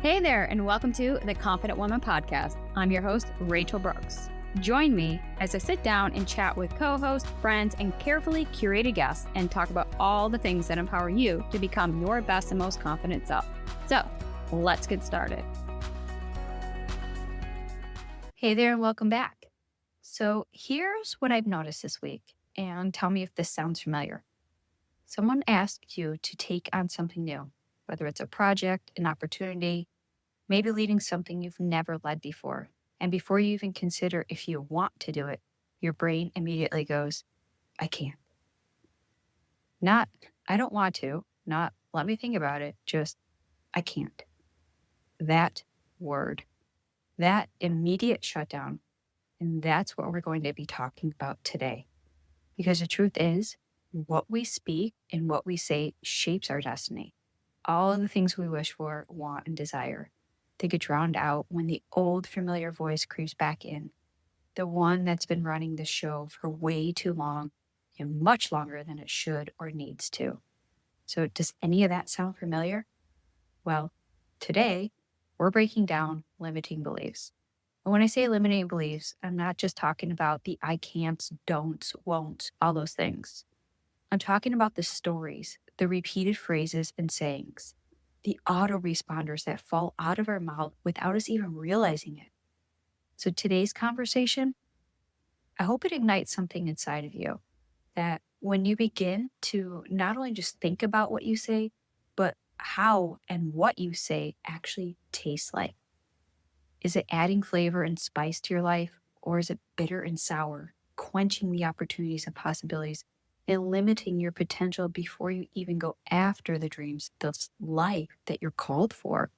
Hey there, and welcome to the Confident Woman Podcast. I'm your host, Rachel Brooks. Join me as I sit down and chat with co-hosts, friends, and carefully curated guests and talk about all the things that empower you to become your best and most confident self. So, let's get started. Hey there, and welcome back. So, here's what I've noticed this week, and tell me if this sounds familiar. Someone asked you to take on something new, whether it's a project, an opportunity, maybe leading something you've never led before. And before you even consider if you want to do it, your brain immediately goes, I can't. Not, I don't want to, not, let me think about it, just, I can't. That word, that immediate shutdown. And that's what we're going to be talking about today. Because the truth is, what we speak and what we say shapes our destiny. All of the things we wish for, want, and desire. They get drowned out when the old familiar voice creeps back in. The one that's been running the show for way too long and much longer than it should or needs to. So does any of that sound familiar? Well, today we're breaking down limiting beliefs. And when I say limiting beliefs, I'm not just talking about the I can'ts, don'ts, won'ts, all those things. I'm talking about the stories, the repeated phrases and sayings, the autoresponders that fall out of our mouth without us even realizing it. So today's conversation, I hope it ignites something inside of you that when you begin to not only just think about what you say, but how and what you say actually tastes like. Is it adding flavor and spice to your life, or is it bitter and sour, quenching the opportunities and possibilities and limiting your potential before you even go after the dreams, the life that you're called for?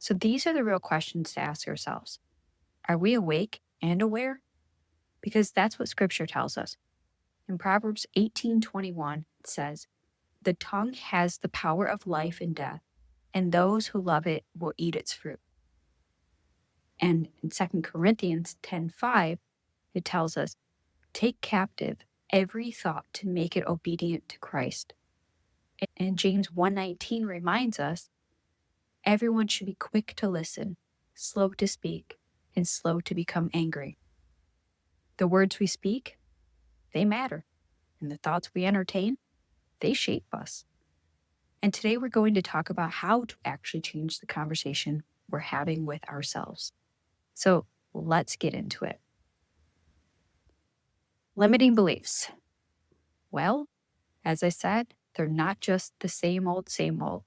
So these are the real questions to ask ourselves. Are we awake and aware? Because that's what scripture tells us. In Proverbs 18:21, it says, the tongue has the power of life and death, and those who love it will eat its fruit. And in 2 Corinthians 10:5, it tells us, take captive every thought to make it obedient to Christ. And James 1:19 reminds us, everyone should be quick to listen, slow to speak, and slow to become angry. The words we speak, they matter. And the thoughts we entertain, they shape us. And today we're going to talk about how to actually change the conversation we're having with ourselves. So let's get into it. Limiting beliefs. Well, as I said, they're not just the same old, same old.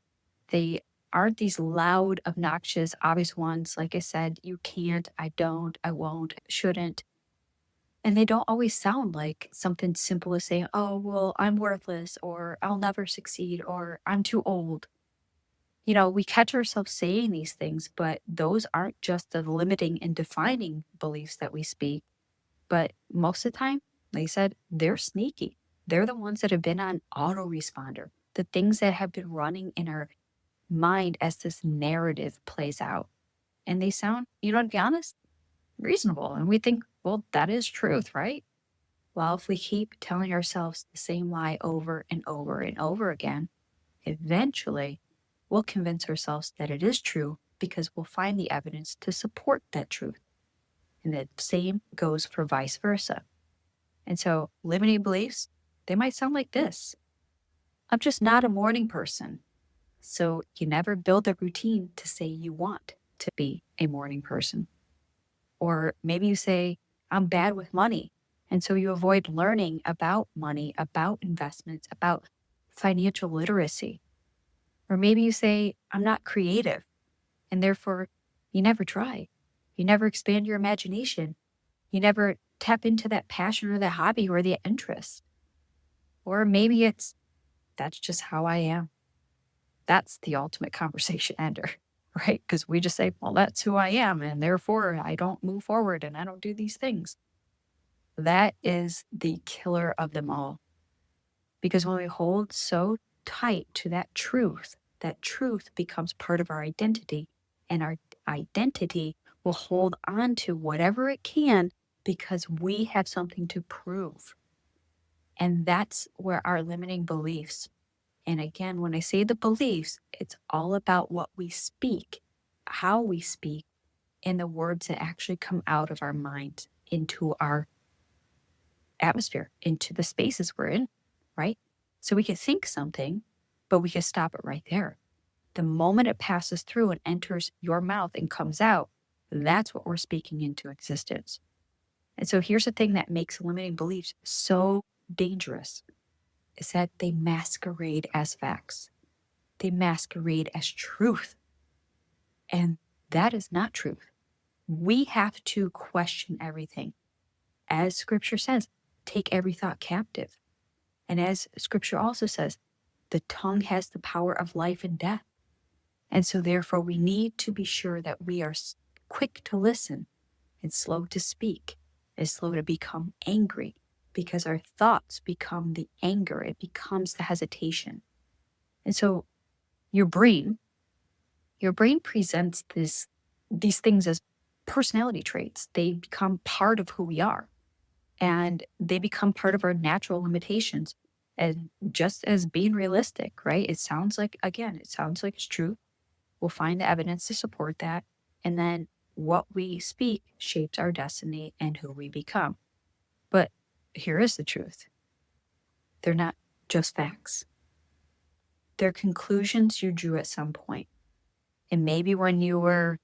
They aren't these loud, obnoxious, obvious ones. Like I said, you can't, I don't, I won't, shouldn't. And they don't always sound like something simple as saying, oh, well, I'm worthless, or I'll never succeed, or I'm too old. You know, we catch ourselves saying these things, but those aren't just the limiting and defining beliefs that we speak. But most of the time, like I said, they're sneaky. They're the ones that have been on autoresponder, the things that have been running in our mind as this narrative plays out. And they sound, to be honest, reasonable. And we think, well, that is truth, right? Well, if we keep telling ourselves the same lie over and over and over again, eventually we'll convince ourselves that it is true because we'll find the evidence to support that truth. And the same goes for vice versa. And so limiting beliefs, they might sound like this. I'm just not a morning person. So you never build a routine to say you want to be a morning person. Or maybe you say, I'm bad with money. And so you avoid learning about money, about investments, about financial literacy. Or maybe you say, I'm not creative. And therefore, you never try. You never expand your imagination. You never tap into that passion or that hobby or the interest. Or maybe it's, that's just how I am. That's the ultimate conversation ender, right? Because we just say, well, that's who I am. And therefore, I don't move forward and I don't do these things. That is the killer of them all. Because when we hold so tight to that truth becomes part of our identity. And our identity will hold on to whatever it can because we have something to prove. And that's where our limiting beliefs And again, when I say the beliefs, it's all about what we speak, how we speak, and the words that actually come out of our mind into our atmosphere, into the spaces we're in, right? So we could think something, but we could stop it right there. The moment it passes through and enters your mouth and comes out, that's what we're speaking into existence. And so here's the thing that makes limiting beliefs so dangerous is that they masquerade as facts. They masquerade as truth. And that is not truth. We have to question everything. As scripture says, take every thought captive. And as scripture also says, the tongue has the power of life and death. And so therefore we need to be sure that we are quick to listen and slow to speak and slow to become angry, because our thoughts become the anger. It becomes the hesitation. And so your brain presents these things as personality traits. They become part of who we are, and they become part of our natural limitations. And just as being realistic, right? It sounds like it's true. We'll find the evidence to support that. And then what we speak shapes our destiny and who we become. But here is the truth. They're not just facts. They're conclusions you drew at some point. And maybe when you were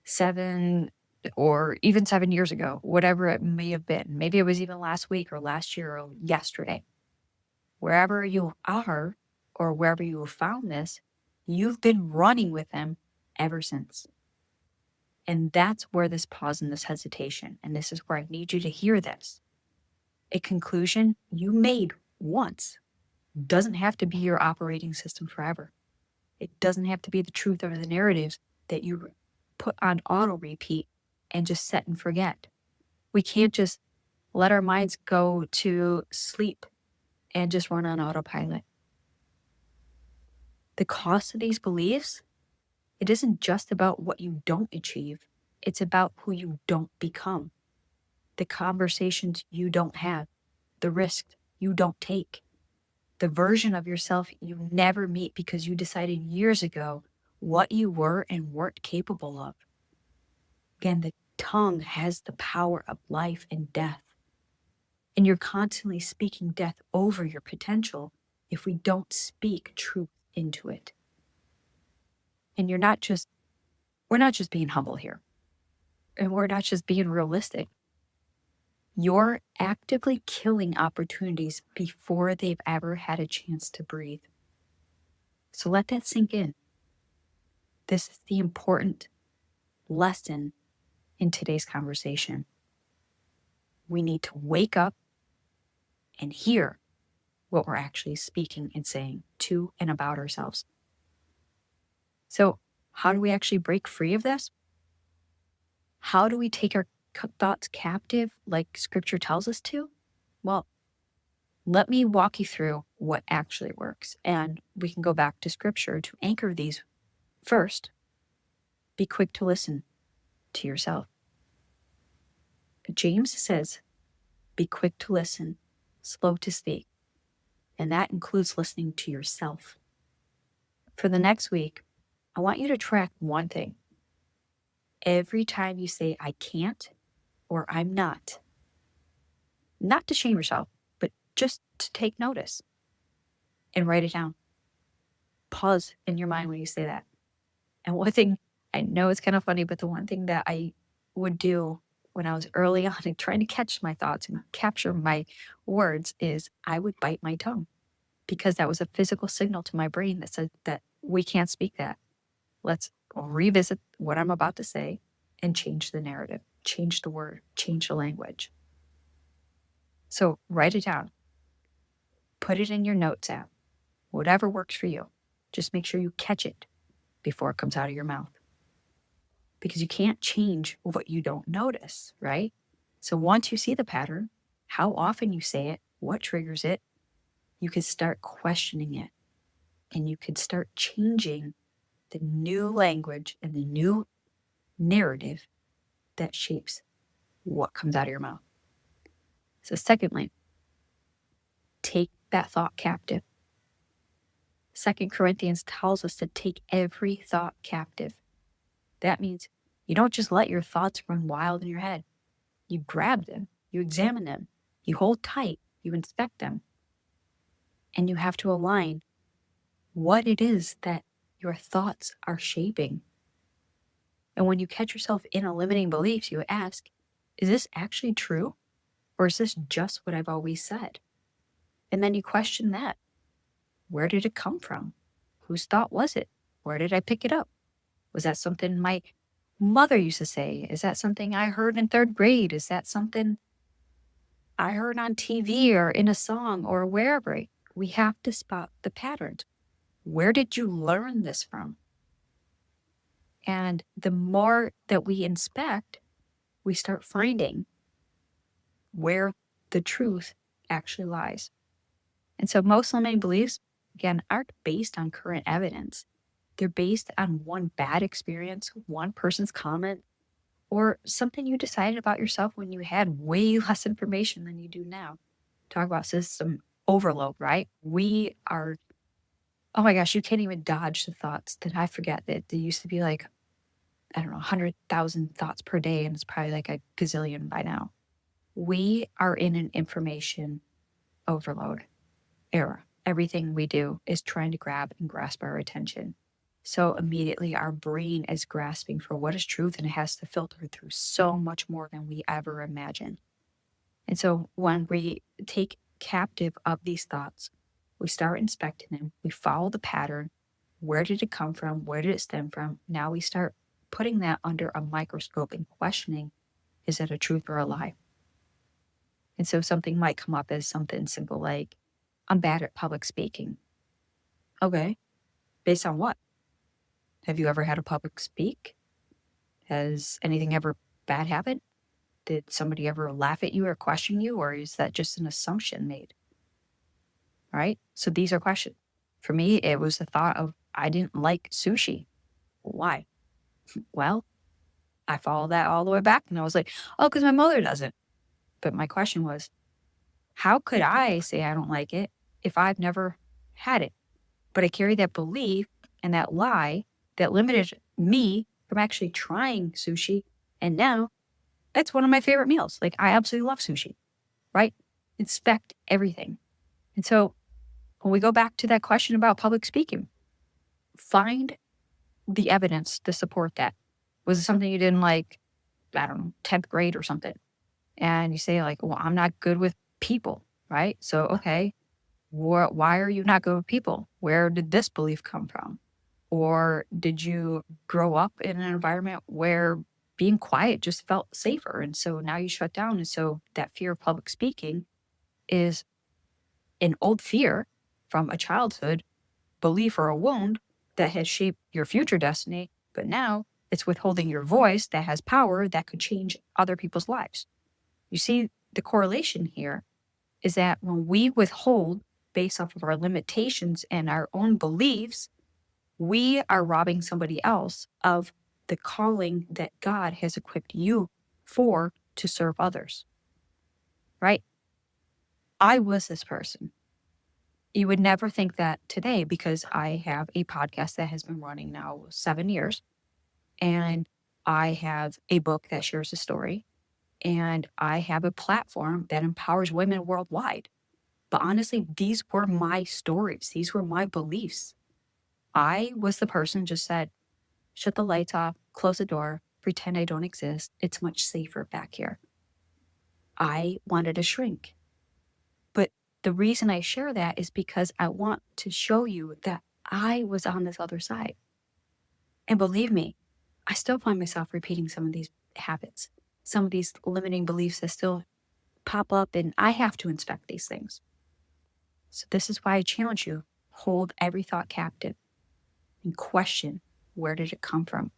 7 or even 7 years ago, whatever it may have been. Maybe it was even last week or last year or yesterday. Wherever you are or wherever you have found this, you've been running with them ever since. And that's where this pause and this hesitation, and this is where I need you to hear this. A conclusion you made once doesn't have to be your operating system forever. It doesn't have to be the truth or the narratives that you put on auto repeat and just set and forget. We can't just let our minds go to sleep and just run on autopilot. The cost of these beliefs, it isn't just about what you don't achieve. It's about who you don't become, the conversations you don't have, the risks you don't take, the version of yourself you never meet because you decided years ago what you were and weren't capable of. Again, the tongue has the power of life and death. And you're constantly speaking death over your potential if we don't speak truth into it. And we're not just being humble here. And we're not just being realistic. You're actively killing opportunities before they've ever had a chance to breathe. So let that sink in. This is the important lesson in today's conversation. We need to wake up and hear what we're actually speaking and saying to and about ourselves. So, how do we actually break free of this? How do we take our thoughts captive like scripture tells us to? Well, let me walk you through what actually works. And we can go back to scripture to anchor these. First, be quick to listen to yourself. James says, be quick to listen, slow to speak. And that includes listening to yourself. For the next week, I want you to track one thing. Every time you say, I can't or I'm not to shame yourself, but just to take notice and write it down. Pause in your mind when you say that. And one thing, I know it's kind of funny, but the one thing that I would do when I was early on and trying to catch my thoughts and capture my words is I would bite my tongue, because that was a physical signal to my brain that said that we can't speak that. Let's revisit what I'm about to say and change the narrative, change the word, change the language. So write it down. Put it in your notes app. Whatever works for you. Just make sure you catch it before it comes out of your mouth. Because you can't change what you don't notice, right? So once you see the pattern, how often you say it, what triggers it, you could start questioning it. And you could start changing the new language and the new narrative that shapes what comes out of your mouth. So secondly, take that thought captive. 2 Corinthians tells us to take every thought captive. That means you don't just let your thoughts run wild in your head. You grab them, you examine them, you hold tight, you inspect them, and you have to align what it is that your thoughts are shaping. And when you catch yourself in a limiting belief, you ask, is this actually true? Or is this just what I've always said? And then you question that. Where did it come from? Whose thought was it? Where did I pick it up? Was that something my mother used to say? Is that something I heard in 3rd grade? Is that something I heard on TV or in a song or wherever? We have to spot the patterns. Where did you learn this from? And the more that we inspect, we start finding where the truth actually lies. And so most limiting beliefs, again, aren't based on current evidence. They're based on one bad experience, one person's comment, or something you decided about yourself when you had way less information than you do now. Talk about system overload, right? We are, oh my gosh, you can't even dodge the thoughts that I forget that there used to be like, I don't know, 100,000 thoughts per day, and it's probably like a gazillion by now. We are in an information overload era. Everything we do is trying to grab and grasp our attention. So immediately our brain is grasping for what is truth, and it has to filter through so much more than we ever imagined. And so when we take captive of these thoughts, we start inspecting them, we follow the pattern. Where did it come from? Where did it stem from? Now we start putting that under a microscope and questioning, is it a truth or a lie? And so something might come up as something simple like, I'm bad at public speaking. Okay. Based on what? Have you ever had a public speak? Has anything ever bad happened? Did somebody ever laugh at you or question you? Or is that just an assumption made? Right? So these are questions. For me, it was the thought of, I didn't like sushi. Why? Well, I followed that all the way back and I was like, oh, because my mother doesn't. But my question was, how could I say I don't like it if I've never had it? But I carry that belief and that lie that limited me from actually trying sushi. And now it's one of my favorite meals. Like, I absolutely love sushi, right? Inspect everything. And so when we go back to that question about public speaking, find the evidence to support that. Was it something you did in like, I don't know, 10th grade or something? And you say like, well, I'm not good with people, right? So, okay, why are you not good with people? Where did this belief come from? Or did you grow up in an environment where being quiet just felt safer? And so now you shut down. And so that fear of public speaking is an old fear from a childhood belief or a wound that has shaped your future destiny. But now it's withholding your voice that has power that could change other people's lives. You see, the correlation here is that when we withhold based off of our limitations and our own beliefs, we are robbing somebody else of the calling that God has equipped you for to serve others, right? I was this person. You would never think that today because I have a podcast that has been running now 7 years, and I have a book that shares a story, and I have a platform that empowers women worldwide. But honestly, these were my stories. These were my beliefs. I was the person just said, shut the lights off, close the door, pretend I don't exist. It's much safer back here. I wanted to shrink. But the reason I share that is because I want to show you that I was on this other side. And believe me, I still find myself repeating some of these habits, some of these limiting beliefs that still pop up, and I have to inspect these things. So this is why I challenge you, hold every thought captive and question, where did it come from?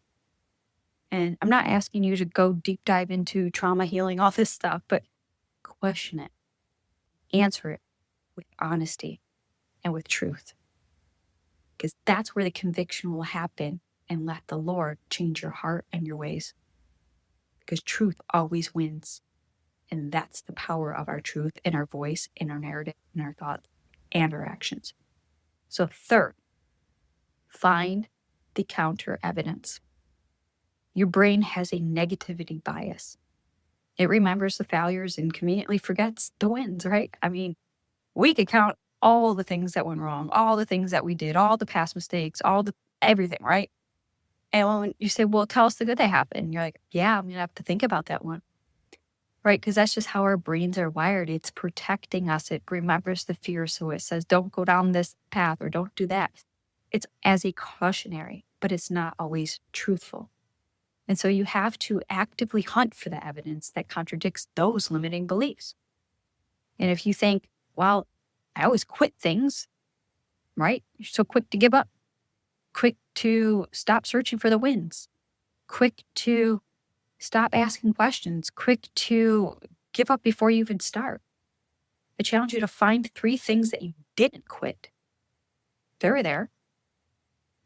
And I'm not asking you to go deep dive into trauma healing, all this stuff, but question it, answer it with honesty and with truth. Because that's where the conviction will happen, and let the Lord change your heart and your ways. Because truth always wins. And that's the power of our truth and our voice and our narrative and our thoughts and our actions. So third, Find the counter evidence. Your brain has a negativity bias. It remembers the failures and conveniently forgets the wins, right? I mean, we could count all the things that went wrong, all the things that we did, all the past mistakes, everything, right? And when you say, well, tell us the good that happened, you're like, yeah, I'm going to have to think about that one, right? Because that's just how our brains are wired. It's protecting us. It remembers the fear. So it says, don't go down this path or don't do that. It's as a cautionary, but it's not always truthful. And so you have to actively hunt for the evidence that contradicts those limiting beliefs. And if you think, well, I always quit things, right? You're so quick to give up, quick to stop searching for the wins, quick to stop asking questions, quick to give up before you even start. I challenge you to find 3 things that you didn't quit. They're there.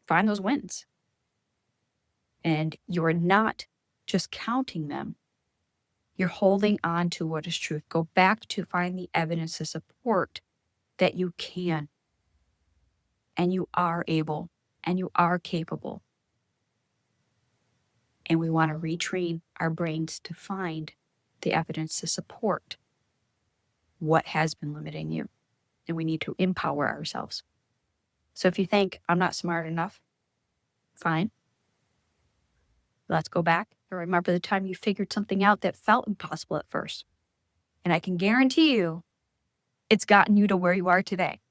Find those wins. And you're not just counting them. You're holding on to what is truth. Go back to find the evidence to support that you can, and you are able, and you are capable. And we want to retrain our brains to find the evidence to support what has been limiting you. And we need to empower ourselves. So if you think, I'm not smart enough, fine. Let's go back and remember the time you figured something out that felt impossible at first. And I can guarantee you, it's gotten you to where you are today.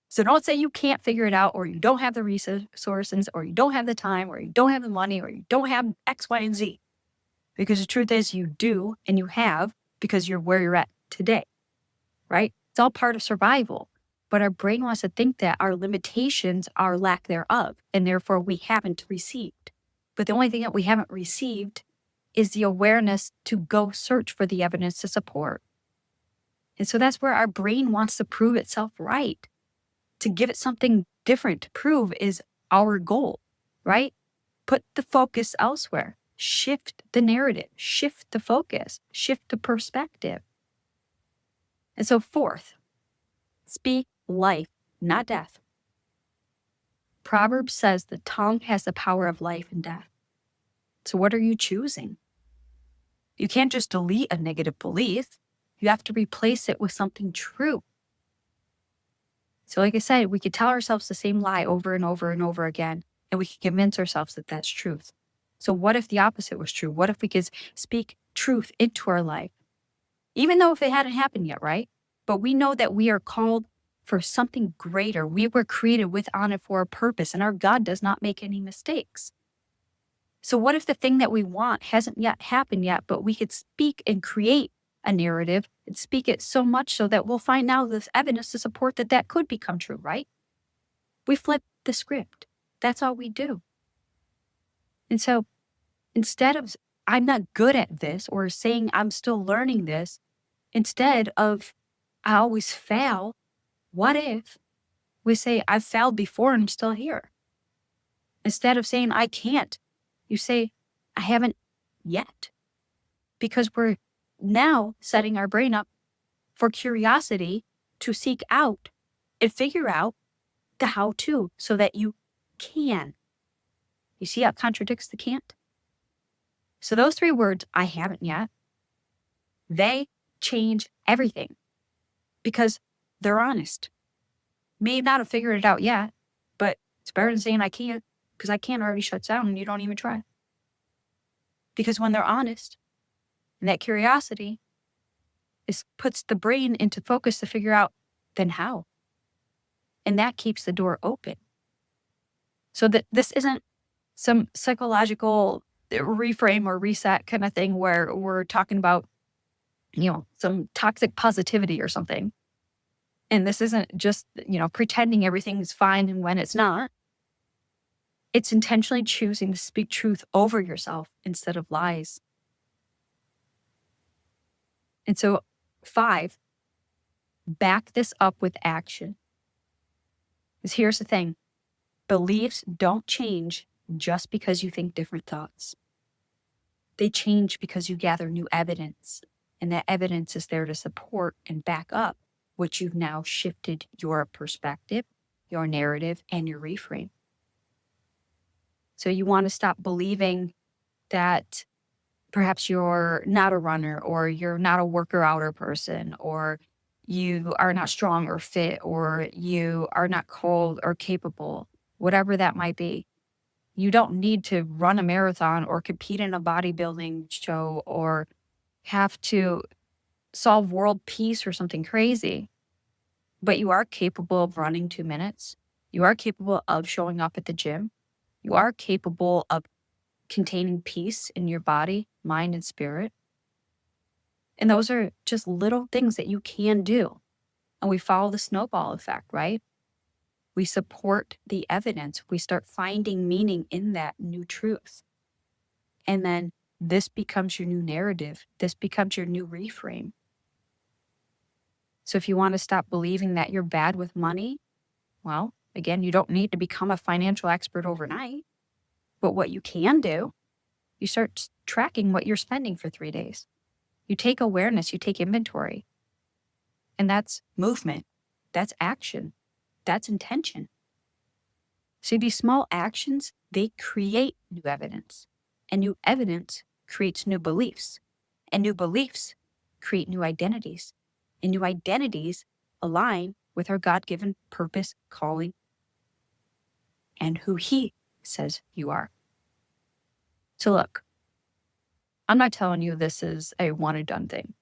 So don't say you can't figure it out, or you don't have the resources, or you don't have the time, or you don't have the money, or you don't have X, Y, and Z. Because the truth is you do, and you have, because you're where you're at today, right? It's all part of survival. But our brain wants to think that our limitations are lack thereof, and therefore we haven't received. But the only thing that we haven't received is the awareness to go search for the evidence to support. And so that's where our brain wants to prove itself right. To give it something different to prove is our goal, right? Put the focus elsewhere. Shift the narrative, shift the focus, shift the perspective. And so 4th, speak life, not death. Proverbs says the tongue has the power of life and death. So what are you choosing? You can't just delete a negative belief. You have to replace it with something true. So like I said, we could tell ourselves the same lie over and over and over again, and we could convince ourselves that that's truth. So what if the opposite was true? What if we could speak truth into our life? Even though if it hadn't happened yet, right? But we know that we are called for something greater. We were created with, on, and for a purpose, and our God does not make any mistakes. So what if the thing that we want hasn't yet happened yet, but we could speak and create a narrative and speak it so much so that we'll find now this evidence to support that that could become true, right? We flip the script. That's all we do. And so instead of, I'm not good at this, or saying I'm still learning this, instead of, I always fail, what if we say, I've failed before and I'm still here? Instead of saying, I can't, you say, I haven't yet. Because we're now setting our brain up for curiosity to seek out and figure out the how-to so that you can. You see how it contradicts the can't? So those 3 words, I haven't yet, they change everything because they're honest. May not have figured it out yet, but it's better than saying I can't, because I can't already shuts down and you don't even try. Because when they're honest, and that curiosity puts the brain into focus to figure out, then how? And that keeps the door open. So that this isn't some psychological reframe or reset kind of thing where we're talking about, some toxic positivity or something. And this isn't just, pretending everything's fine and when it's not. It's intentionally choosing to speak truth over yourself instead of lies. And so 5, back this up with action. Because here's the thing. Beliefs don't change just because you think different thoughts. They change because you gather new evidence, and that evidence is there to support and back up what you've now shifted your perspective, your narrative, and your reframe. So you want to stop believing that perhaps you're not a runner, or you're not a worker outer person, or you are not strong or fit, or you are not cold or capable, whatever that might be. You don't need to run a marathon or compete in a bodybuilding show or have to solve world peace or something crazy. But you are capable of running 2 minutes. You are capable of showing up at the gym. You are capable of containing peace in your body, mind, and spirit. And those are just little things that you can do. And we follow the snowball effect, right? We support the evidence. We start finding meaning in that new truth. And then this becomes your new narrative. This becomes your new reframe. So if you want to stop believing that you're bad with money, well, again, you don't need to become a financial expert overnight. But what you can do, you start tracking what you're spending for 3 days. You take awareness, you take inventory. And that's movement. That's action. That's intention. See, these small actions, they create new evidence. And new evidence creates new beliefs. And new beliefs create new identities. And new identities align with our God-given purpose, calling, and who He says you are. So look, I'm not telling you this is a one and done thing.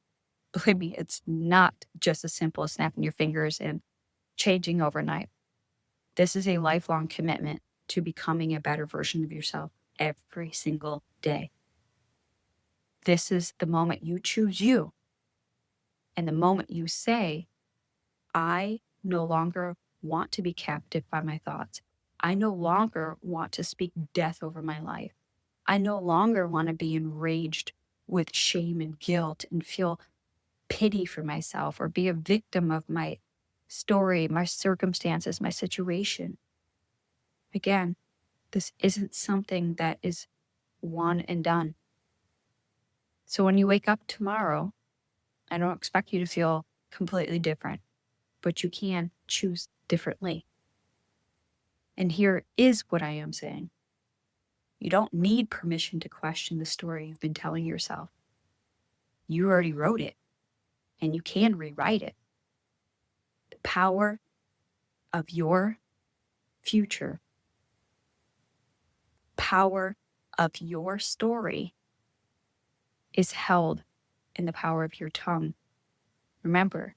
Believe me, it's not just as simple as snapping your fingers and changing overnight. This is a lifelong commitment to becoming a better version of yourself every single day. This is the moment you choose you, and the moment you say, I no longer want to be captive by my thoughts. I no longer want to speak death over my life. I no longer want to be enraged with shame and guilt and feel pity for myself or be a victim of my story, my circumstances, my situation. Again, this isn't something that is one and done. So when you wake up tomorrow, I don't expect you to feel completely different, but you can choose differently. And here is what I am saying. You don't need permission to question the story you've been telling yourself. You already wrote it, and you can rewrite it. The power of your future, power of your story is held in the power of your tongue. Remember,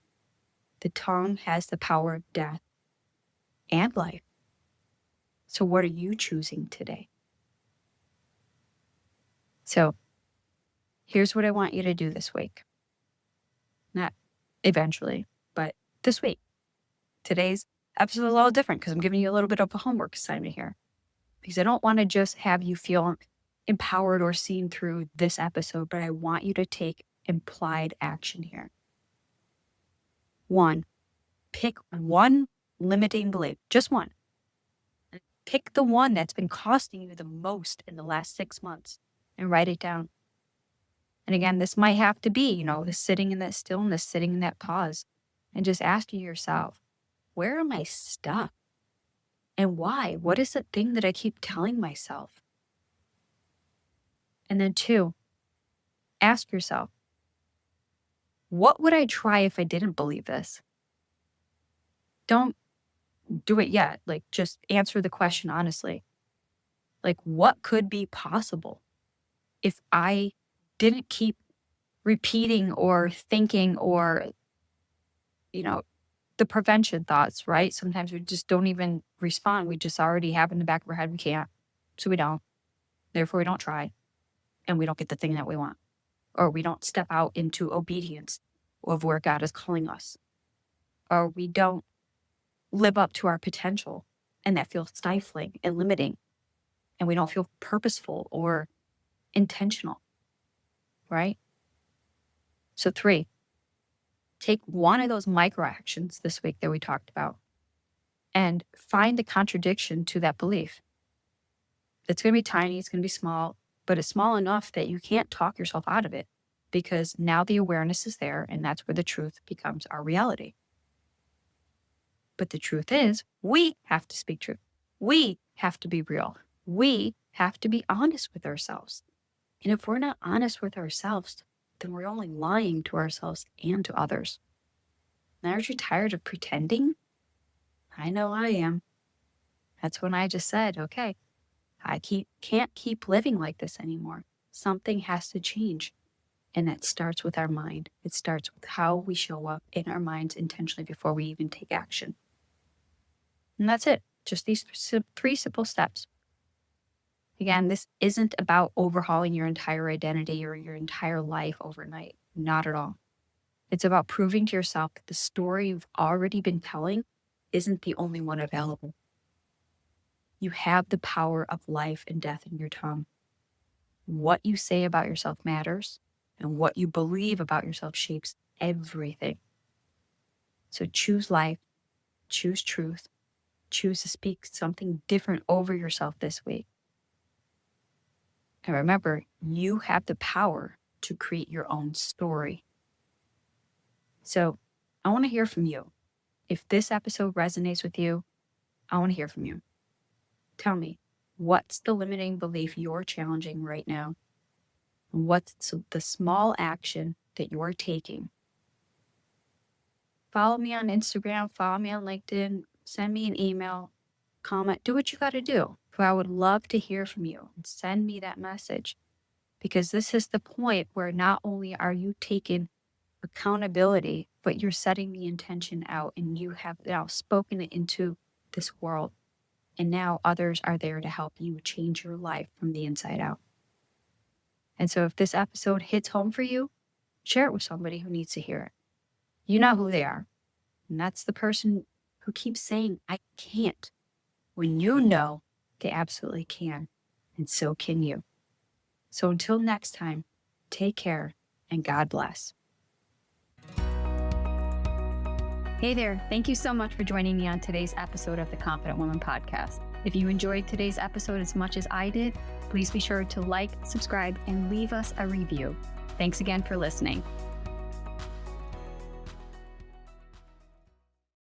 the tongue has the power of death and life. So what are you choosing today? So here's what I want you to do this week. Not eventually, but this week. Today's episode is a little different because I'm giving you a little bit of a homework assignment here. Because I don't want to just have you feel empowered or seen through this episode, but I want you to take implied action here. 1, pick one limiting belief, just one. Pick the one that's been costing you the most in the last 6 months and write it down. And again, this might have to be, the sitting in that stillness, sitting in that pause, and just asking yourself, where am I stuck? And why? What is the thing that I keep telling myself? And then 2, ask yourself, what would I try if I didn't believe this? Don't do it yet. Just answer the question honestly. What could be possible if I didn't keep repeating or thinking or, the prevention thoughts, right? Sometimes we just don't even respond. We just already have in the back of our head, we can't. So we don't. Therefore, we don't try. And we don't get the thing that we want. Or we don't step out into obedience of where God is calling us. Or we don't live up to our potential. And that feels stifling and limiting. And we don't feel purposeful or intentional. Right? So 3, take one of those micro actions this week that we talked about and find the contradiction to that belief. It's going to be tiny, it's going to be small, but it's small enough that you can't talk yourself out of it because now the awareness is there and that's where the truth becomes our reality. But the truth is, we have to speak truth. We have to be real. We have to be honest with ourselves. And if we're not honest with ourselves, then we're only lying to ourselves and to others. And aren't you tired of pretending? I know I am. That's when I just said, okay, can't keep living like this anymore. Something has to change. And that starts with our mind. It starts with how we show up in our minds intentionally before we even take action. And that's it. Just these three simple steps. Again, this isn't about overhauling your entire identity or your entire life overnight. Not at all. It's about proving to yourself that the story you've already been telling isn't the only one available. You have the power of life and death in your tongue. What you say about yourself matters, and what you believe about yourself shapes everything. So choose life, choose truth, choose to speak something different over yourself this week. And remember, you have the power to create your own story. So I want to hear from you. If this episode resonates with you, I want to hear from you. Tell me, what's the limiting belief you're challenging right now? What's the small action that you're taking? Follow me on Instagram, follow me on LinkedIn, send me an email, comment, do what you got to do. I would love to hear from you and send me that message, because this is the point where not only are you taking accountability, but you're setting the intention out and you have now spoken it into this world. And now others are there to help you change your life from the inside out. And so if this episode hits home for you, share it with somebody who needs to hear it. You know who they are. And that's the person who keeps saying, I can't, when you know they absolutely can. And so can you. So until next time, take care and God bless. Hey there. Thank you so much for joining me on today's episode of the Confident Woman Podcast. If you enjoyed today's episode as much as I did, please be sure to like, subscribe, and leave us a review. Thanks again for listening.